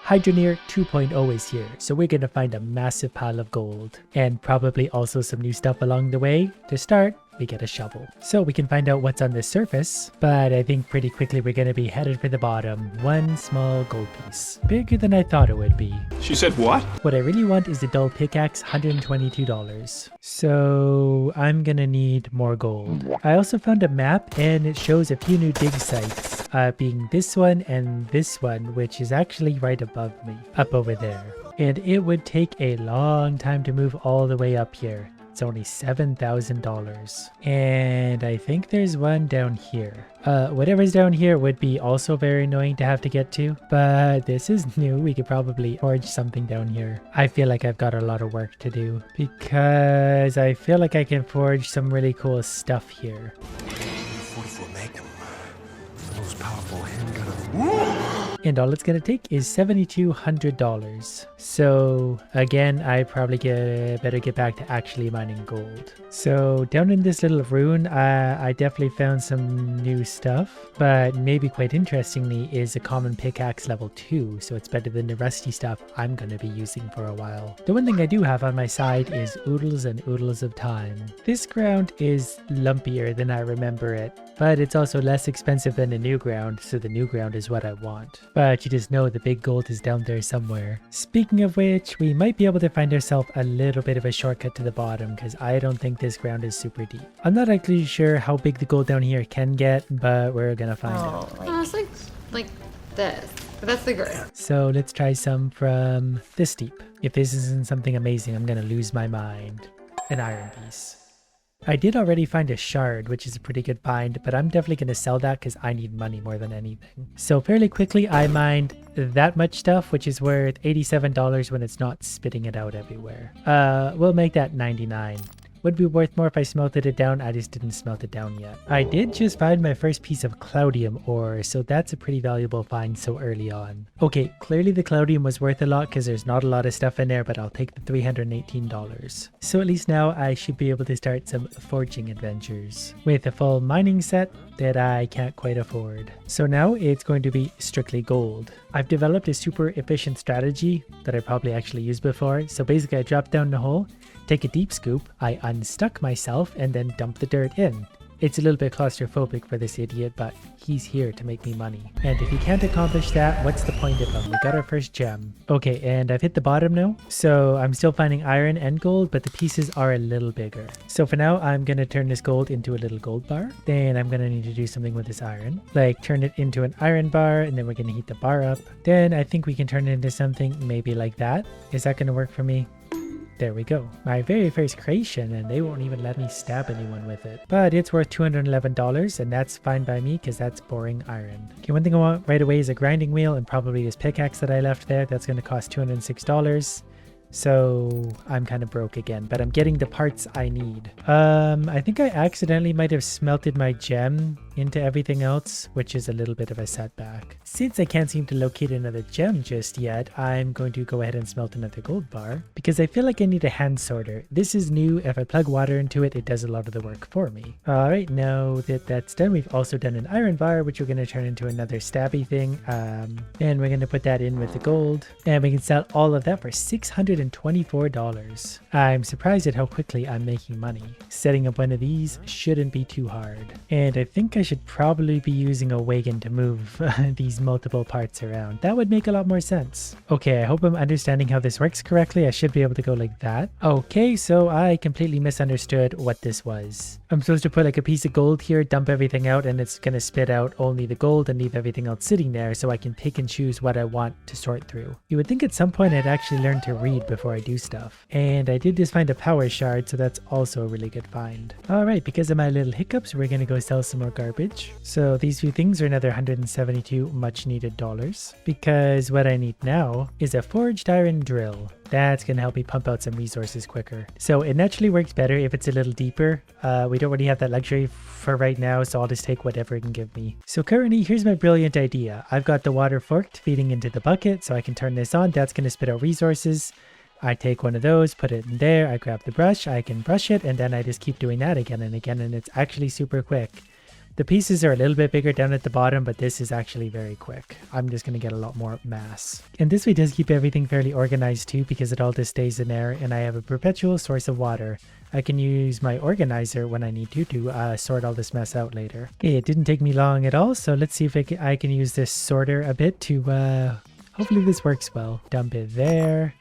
Hydroneer 2.0 is here, so we're gonna find a massive pile of gold and probably also some new stuff along the way. To start, we get a shovel. So we can find out what's on the surface, but I think pretty quickly we're gonna be headed for the bottom. One small gold piece. Bigger than I thought it would be. She said what? What I really want is the dull pickaxe, $122. So I'm gonna need more gold. I also found a map and it shows a few new dig sites, being this one and this one, which is actually right above me, up over there. And it would take a long time to move all the way up here. It's only $7,000. And I think there's one down here. Whatever's down here would be also very annoying to have to get to, but this is new. We could probably forge something down here. I feel like I've got a lot of work to do because I feel like I can forge some really cool stuff here. 44 Magnum. The most powerful handgun of... And all it's going to take is $7,200. So again, I probably better get back to actually mining gold. So down in this little ruin, I definitely found some new stuff. But maybe quite interestingly is a common pickaxe level 2. So it's better than the rusty stuff I'm going to be using for a while. The one thing I do have on my side is oodles and oodles of time. This ground is lumpier than I remember it. But it's also less expensive than the new ground, so the new ground is what I want. But you just know the big gold is down there somewhere. Speaking of which, we might be able to find ourselves a little bit of a shortcut to the bottom, because I don't think this ground is super deep. I'm not actually sure how big the gold down here can get, but we're gonna find out. It's like this. But that's the ground. So let's try some from this deep. If this isn't something amazing, I'm gonna lose my mind. An iron piece. I did already find a shard, which is a pretty good find, but I'm definitely going to sell that because I need money more than anything. So fairly quickly, I mined that much stuff, which is worth $87 when it's not spitting it out everywhere. We'll make that $99. Would be worth more if I smelted it down. I just didn't smelt it down yet. I did just find my first piece of cloudium ore, so that's a pretty valuable find so early on. Okay, clearly the cloudium was worth a lot because there's not a lot of stuff in there, but I'll take the $318. So at least now I should be able to start some forging adventures with a full mining set that I can't quite afford. So now it's going to be strictly gold. I've developed a super efficient strategy that I probably actually used before. So basically I drop down the hole, take a deep scoop, I unstuck myself and then dump the dirt in. It's a little bit claustrophobic for this idiot, but he's here to make me money. And if he can't accomplish that, what's the point of him? We got our first gem. Okay, and I've hit the bottom now. So I'm still finding iron and gold, but the pieces are a little bigger. So for now, I'm going to turn this gold into a little gold bar. Then I'm going to need to do something with this iron. Like turn it into an iron bar, and then we're going to heat the bar up. Then I think we can turn it into something maybe like that. Is that going to work for me? There we go. My very first creation, and they won't even let me stab anyone with it. But it's worth $211, and that's fine by me because that's boring iron. Okay, one thing I want right away is a grinding wheel and probably this pickaxe that I left there. That's going to cost $206. So I'm kind of broke again, but I'm getting the parts I need. I think I accidentally might have smelted my gem into everything else, which is a little bit of a setback. Since I can't seem to locate another gem just yet, I'm going to go ahead and smelt another gold bar because I feel like I need a hand sorter. This is new. If I plug water into it, it does a lot of the work for me. All right, now that that's done, we've also done an iron bar, which we're going to turn into another stabby thing. And we're going to put that in with the gold, and we can sell all of that for $624. I'm surprised at how quickly I'm making money. Setting up one of these shouldn't be too hard. And I think I should probably be using a wagon to move these multiple parts around. That would make a lot more sense. Okay, I hope I'm understanding how this works correctly. I should be able to go like that. Okay, so I completely misunderstood what this was. I'm supposed to put like a piece of gold here, dump everything out, and it's gonna spit out only the gold and leave everything else sitting there so I can pick and choose what I want to sort through. You would think at some point I'd actually learn to read before I do stuff. And I did just find a power shard, so that's also a really good find. Alright, because of my little hiccups, we're gonna go sell some more garbage. So these few things are another 172 much needed dollars, because what I need now is a forged iron drill. That's going to help me pump out some resources quicker. So it naturally works better if it's a little deeper. We don't really have that luxury for right now, so I'll just take whatever it can give me. So currently, here's my brilliant idea. I've got the water forked feeding into the bucket, so I can turn this on. That's going to spit out resources. I take one of those, put it in there, I grab the brush, I can brush it, and then I just keep doing that again and again, and it's actually super quick. The pieces are a little bit bigger down at the bottom, but this is actually very quick. I'm just going to get a lot more mass. And this way does keep everything fairly organized too, because it all just stays in there, and I have a perpetual source of water. I can use my organizer when I need to sort all this mess out later. Okay, it didn't take me long at all, so let's see if I can use this sorter a bit to, hopefully this works well. Dump it there.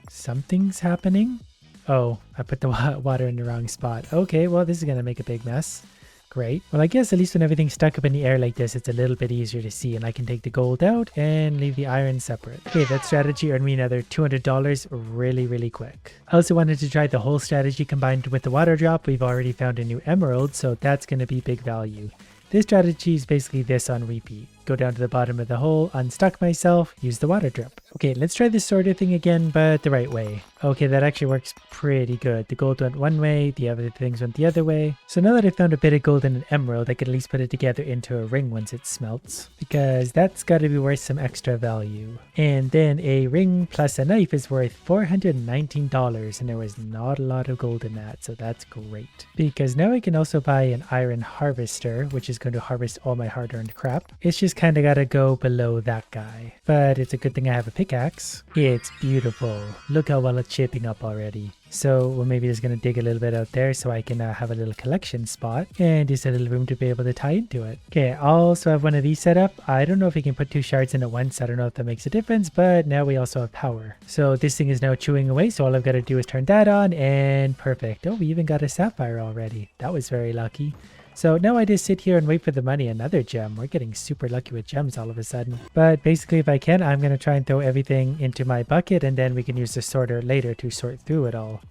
Something's happening. Oh, I put the water in the wrong spot. Okay, well, this is going to make a big mess. Great. Well, I guess at least when everything's stuck up in the air like this, it's a little bit easier to see, and I can take the gold out and leave the iron separate. Okay, that strategy earned me another $200 really quick. I also wanted to try the whole strategy combined with the water drop. We've already found a new emerald, so that's going to be big value. This strategy is basically this on repeat. Go down to the bottom of the hole, unstuck myself, use the water drip. Okay, let's try this sorter thing again, but the right way. Okay, that actually works pretty good. The gold went one way, the other things went the other way. So now that I found a bit of gold and an emerald, I could at least put it together into a ring once it smelts, because that's got to be worth some extra value. And then a ring plus a knife is worth $419, and there was not a lot of gold in that, so that's great. Because now I can also buy an iron harvester, which is going to harvest all my hard-earned crap. It's just kind of got to go below that guy. But it's a good thing I have a pickaxe. It's beautiful. Look how well it's shaping up already. So we're maybe just going to dig a little bit out there so I can have a little collection spot and just a little room to be able to tie into it. Okay, I also have one of these set up. I don't know if we can put two shards in at once. I don't know if that makes a difference, but now we also have power. So this thing is now chewing away, so all I've got to do is turn that on and perfect. Oh, we even got a sapphire already. That was very lucky. So now I just sit here and wait for the money. Another gem. We're getting super lucky with gems all of a sudden. But basically, if I can, I'm going to try and throw everything into my bucket, and then we can use the sorter later to sort through it all.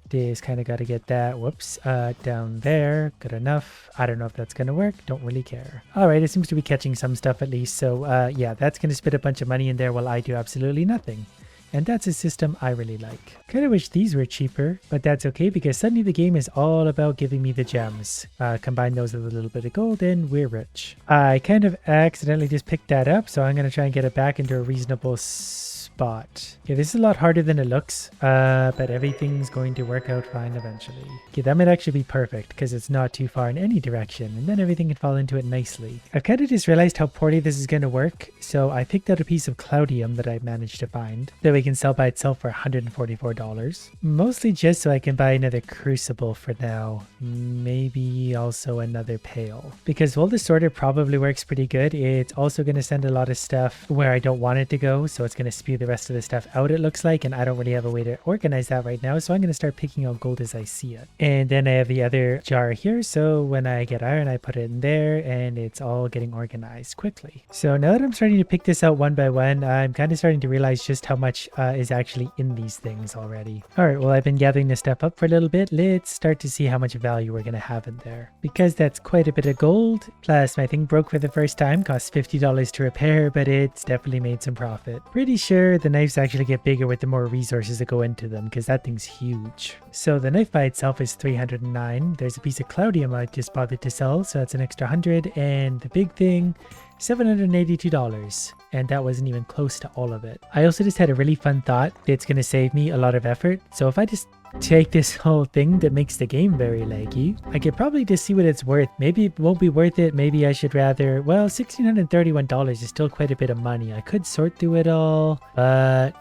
Just kind of got to get that, whoops, down there. Good enough. I don't know if that's going to work. Don't really care. All right, it seems to be catching some stuff at least. So yeah, that's going to spit a bunch of money in there while I do absolutely nothing. And that's a system I really like. Kind of wish these were cheaper, but that's okay because suddenly the game is all about giving me the gems. Combine those with a little bit of gold and we're rich. I kind of accidentally just picked that up, so I'm going to try and get it back into a reasonable spot. Okay, this is a lot harder than it looks, but everything's going to work out fine eventually. Okay, that might actually be perfect because it's not too far in any direction, and then everything can fall into it nicely. I've kind of just realized how poorly this is going to work, so I picked out a piece of cloudium that I managed to find that we can sell by itself for $144. Mostly just so I can buy another crucible for now. Maybe also another pail. Because while the sorter probably works pretty good, it's also going to send a lot of stuff where I don't want it to go, so it's going to spew the rest of the stuff out, it looks like, and I don't really have a way to organize that right now, so I'm going to start picking out gold as I see it. And then I have the other jar here, so when I get iron I put it in there, and it's all getting organized quickly. So now that I'm starting to pick this out one by one, I'm kind of starting to realize just how much is actually in these things already. Alright, well, I've been gathering this stuff up for a little bit. Let's start to see how much value we're going to have in there. Because that's quite a bit of gold, plus my thing broke for the first time, cost $50 to repair, but it's definitely made some profit. Pretty sure the knives actually get bigger with the more resources that go into them, because that thing's huge. So the knife by itself is $309. There's a piece of cloudium I just bothered to sell, so that's an extra $100, and the big thing, $782, and that wasn't even close to all of it. I also just had a really fun thought. It's going to save me a lot of effort, so if I just take this whole thing that makes the game very laggy, I could probably just see what it's worth. Maybe it won't be worth it. Maybe I should rather, well, $1,631 is still quite a bit of money. I could sort through it all, but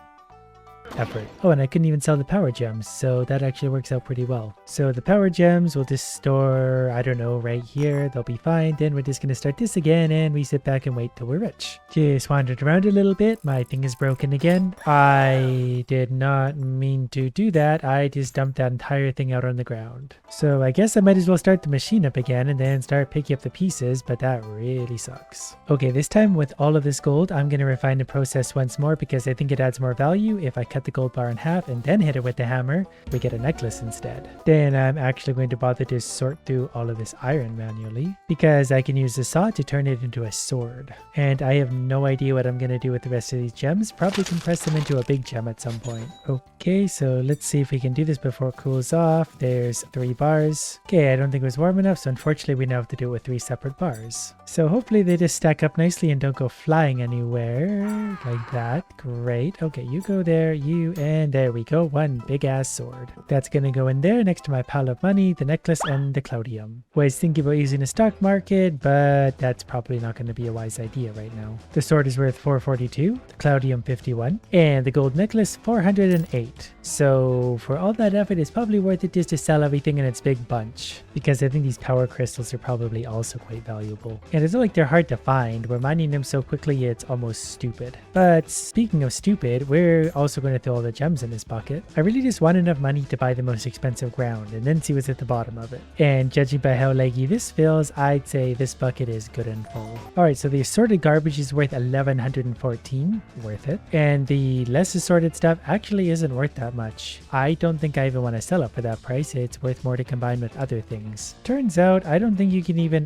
effort. Oh, and I couldn't even sell the power gems, so that actually works out pretty well. So the power gems we'll just store, I don't know, right here. They'll be fine. Then we're just going to start this again, and we sit back and wait till we're rich. Just wandered around a little bit. My thing is broken again. I did not mean to do that. I just dumped that entire thing out on the ground. So I guess I might as well start the machine up again and then start picking up the pieces, but that really sucks. Okay, this time with all of this gold, I'm going to refine the process once more because I think it adds more value. If I cut the gold bar in half and then hit it with the hammer, we get a necklace instead. Then I'm actually going to bother to sort through all of this iron manually because I can use the saw to turn it into a sword. And I have no idea what I'm going to do with the rest of these gems. Probably compress them into a big gem at some point. Okay, so let's see if we can do this before it cools off. There's 3 bars. Okay, I don't think it was warm enough, so unfortunately we now have to do it with 3 separate bars. So hopefully they just stack up nicely and don't go flying anywhere like that. Great. Okay, you go there, you you, and there we go, one big ass sword. That's gonna go in there next to my pile of money, the necklace, and the Cloudium. Was thinking about using a stock market, but that's probably not gonna be a wise idea right now. The sword is worth 442, the Cloudium 51, and the gold necklace 408. So for all that effort, it's probably worth it just to sell everything in its big bunch, because I think these power crystals are probably also quite valuable. And it's not like they're hard to find. We're mining them so quickly it's almost stupid. But speaking of stupid, we're also going to throw all the gems in this bucket. I really just want enough money to buy the most expensive ground and then see what's at the bottom of it. And judging by how leggy this feels, I'd say this bucket is good and full. Alright, so the assorted garbage is worth 1114, worth it. And the less assorted stuff actually isn't worth that much. I don't think I even want to sell it for that price. It's worth more to combine with other things. Turns out I don't think you can even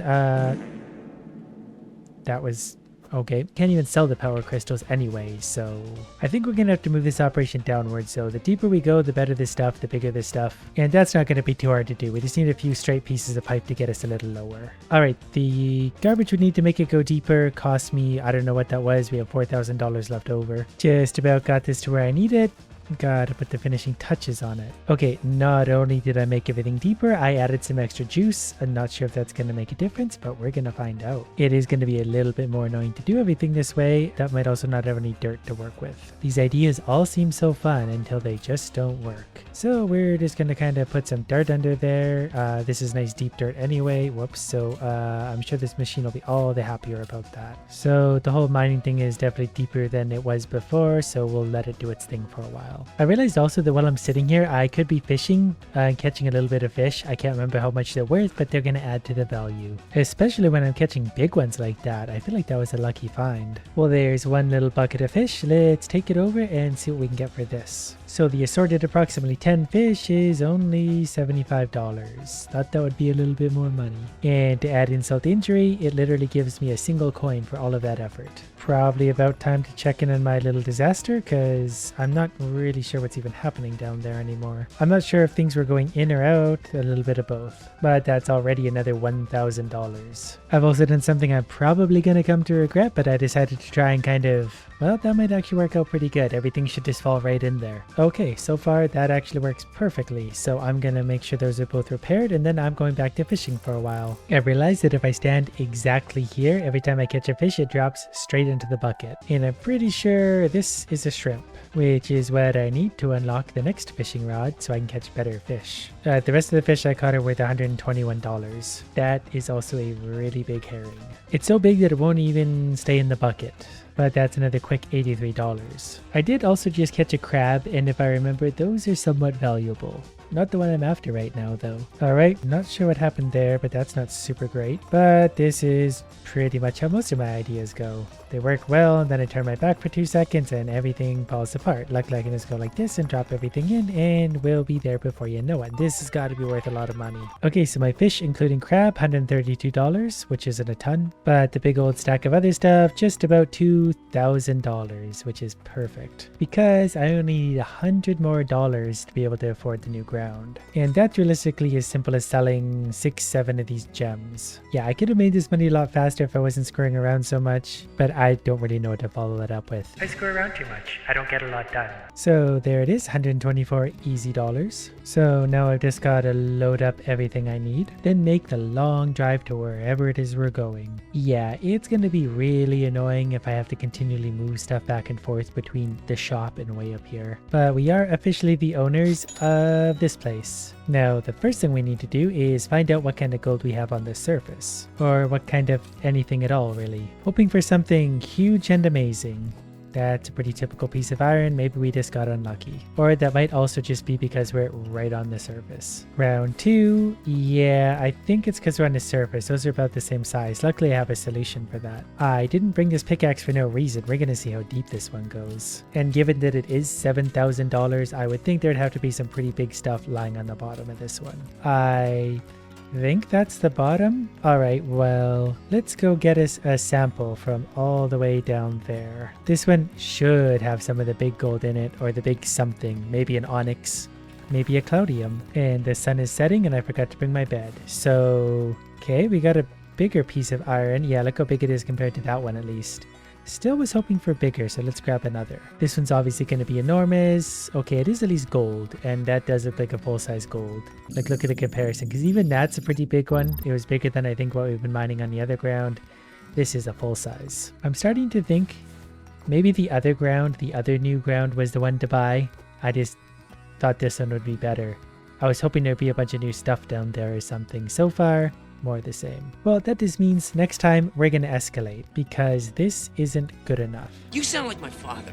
that was okay. Can't even sell the power crystals anyway, so I think we're gonna have to move this operation downwards. So the deeper we go, the better this stuff, the bigger this stuff, and that's not gonna be too hard to do. We just need a few straight pieces of pipe to get us a little lower. All right, the garbage we need to make it go deeper cost me, I don't know what that was. We have $4,000 left over. Just about got this to where I need it. Gotta put the finishing touches on it. Okay, not only did I make everything deeper, I added some extra juice. I'm not sure if that's gonna make a difference, but we're gonna find out. It is gonna be a little bit more annoying to do everything this way. That might also not have any dirt to work with. These ideas all seem so fun until they just don't work. So we're just gonna kind of put some dirt under there. This is nice deep dirt anyway. Whoops. So I'm sure this machine will be all the happier about that. So the whole mining thing is definitely deeper than it was before, so we'll let it do its thing for a while. I realized also that while I'm sitting here, I could be fishing and catching a little bit of fish. I can't remember how much they're worth, but they're going to add to the value. Especially when I'm catching big ones like that. I feel like that was a lucky find. Well, there's one little bucket of fish. Let's take it over and see what we can get for this. So the assorted approximately 10 fish is only $75. Thought that would be a little bit more money. And to add insult to injury, it literally gives me a single coin for all of that effort. Probably about time to check in on my little disaster, because I'm not really sure what's even happening down there anymore. I'm not sure if things were going in or out, a little bit of both. But that's already another $1,000. I've also done something I'm probably going to come to regret, but I decided to try and kind of, well, that might actually work out pretty good. Everything should just fall right in there. Okay, so far that actually works perfectly. So I'm going to make sure those are both repaired, and then I'm going back to fishing for a while. I realized that if I stand exactly here, every time I catch a fish, it drops straight into the bucket. And I'm pretty sure this is a shrimp, which is what I need to unlock the next fishing rod so I can catch better fish. The rest of the fish I caught are worth $121. That is also a really big herring. It's so big that it won't even stay in the bucket. But that's another quick $83. I did also just catch a crab, and if I remember, those are somewhat valuable. Not the one I'm after right now, though. Alright, not sure what happened there, but that's not super great. But this is pretty much how most of my ideas go. They work well, and then I turn my back for 2 seconds, and everything falls apart. Luckily, I can just go like this and drop everything in, and we'll be there before you know it. This has got to be worth a lot of money. Okay, so my fish, including crab, $132, which isn't a ton. But the big old stack of other stuff, just about $2,000, which is perfect. Because I only need $100 more to be able to afford the new ground. And that's realistically as simple as selling 6-7 of these gems. Yeah, I could have made this money a lot faster if I wasn't screwing around so much, but I don't really know what to follow that up with. I screw around too much. I don't get a lot done. So there it is, 124 easy dollars. So now I've just got to load up everything I need, then make the long drive to wherever it is we're going. Yeah, it's going to be really annoying if I have to continually move stuff back and forth between the shop and way up here. But we are officially the owners of this place. Now, the first thing we need to do is find out what kind of gold we have on the surface. Or what kind of anything at all, really. Hoping for something huge and amazing. That's a pretty typical piece of iron. Maybe we just got unlucky. Or that might also just be because we're right on the surface. Round 2. Yeah, I think it's because we're on the surface. Those are about the same size. Luckily, I have a solution for that. I didn't bring this pickaxe for no reason. We're going to see how deep this one goes. And given that it is $7,000, I would think there'd have to be some pretty big stuff lying on the bottom of this one. I think that's the bottom. Alright, well, let's go get us a sample from all the way down there. This one should have some of the big gold in it, or the big something. Maybe an onyx, maybe a cloudium. And the sun is setting and I forgot to bring my bed. So, okay, we got a bigger piece of iron. Yeah, look how big it is compared to that one at least. Still was hoping for bigger, so let's grab another. This one's obviously going to be enormous. Okay, it is at least gold, and that does look like a full-size gold. Like, look at the comparison, because even that's a pretty big one. It was bigger than I think what we've been mining on the other ground. This is a full-size. I'm starting to think maybe the other ground, the other new ground was the one to buy. I just thought this one would be better. I was hoping there'd be a bunch of new stuff down there or something. So far, more the same. Well, that just means next time we're gonna escalate because this isn't good enough. You sound like my father.